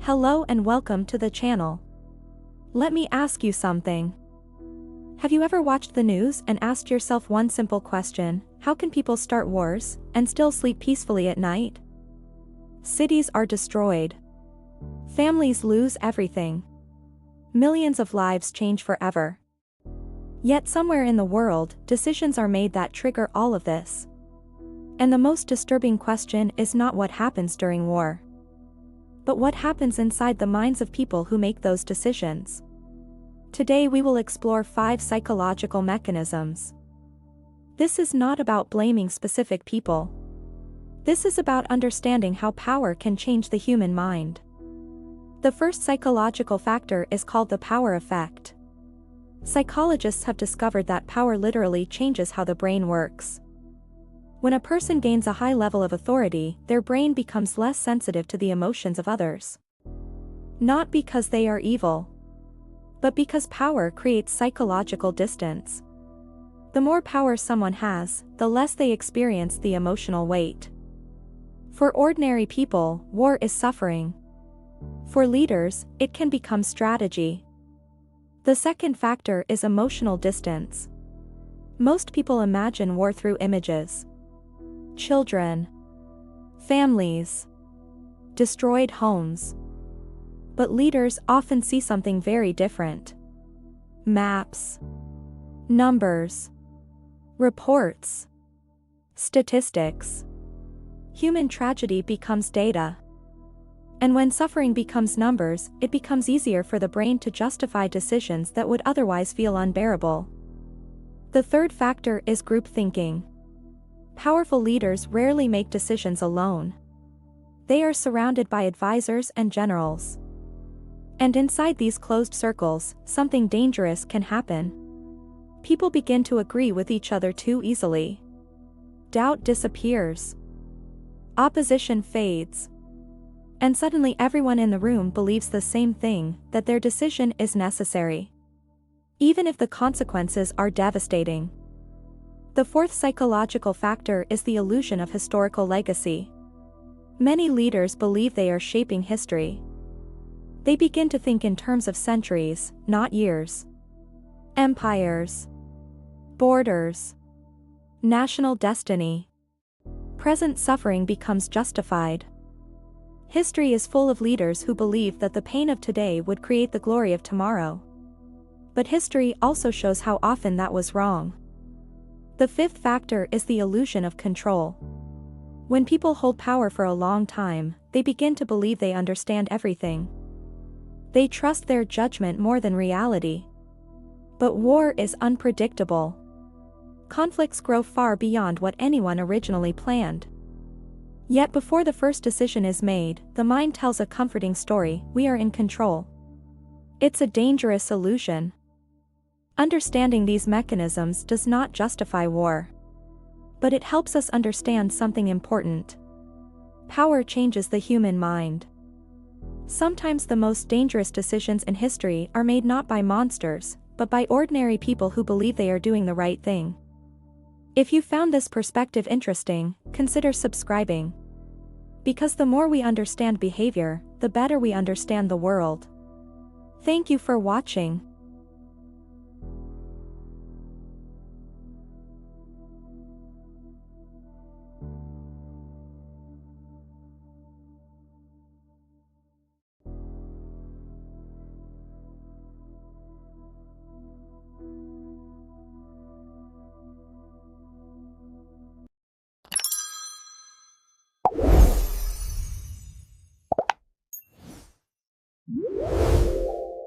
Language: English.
Hello and welcome to the channel. Let me ask you something. Have you ever watched the news and asked yourself one simple question: how can people start wars and still sleep peacefully at night? Cities are destroyed. Families lose everything. Millions of lives change forever. Yet somewhere in the world, decisions are made that trigger all of this. And the most disturbing question is not what happens during war, but what happens inside the minds of people who make those decisions. Today we will explore 5 psychological mechanisms. This is not about blaming specific people. This is about understanding how power can change the human mind. The first psychological factor is called the power effect. Psychologists have discovered that power literally changes how the brain works. When a person gains a high level of authority, their brain becomes less sensitive to the emotions of others. Not because they are evil, but because power creates psychological distance. The more power someone has, the less they experience the emotional weight. For ordinary people, war is suffering. For leaders, it can become strategy. The second factor is emotional distance. Most people imagine war through images. Children, families, destroyed homes. But leaders often see something very different. Maps, numbers, reports, statistics. Human tragedy becomes data. And when suffering becomes numbers, it becomes easier for the brain to justify decisions that would otherwise feel unbearable. The third factor is group thinking. Powerful leaders rarely make decisions alone. They are surrounded by advisors and generals. And inside these closed circles, something dangerous can happen. People begin to agree with each other too easily. Doubt disappears. Opposition fades. And suddenly everyone in the room believes the same thing, that their decision is necessary, even if the consequences are devastating. The fourth psychological factor is the illusion of historical legacy. Many leaders believe they are shaping history. They begin to think in terms of centuries, not years. Empires, borders, national destiny. Present suffering becomes justified. History is full of leaders who believe that the pain of today would create the glory of tomorrow. But history also shows how often that was wrong. The fifth factor is the illusion of control. When people hold power for a long time, they begin to believe they understand everything. They trust their judgment more than reality. But war is unpredictable. Conflicts grow far beyond what anyone originally planned. Yet before the first decision is made, the mind tells a comforting story: we are in control. It's a dangerous illusion. Understanding these mechanisms does not justify war, but it helps us understand something important. Power changes the human mind. Sometimes the most dangerous decisions in history are made not by monsters, but by ordinary people who believe they are doing the right thing. If you found this perspective interesting, consider subscribing. Because the more we understand behavior, the better we understand the world. Thank you for watching.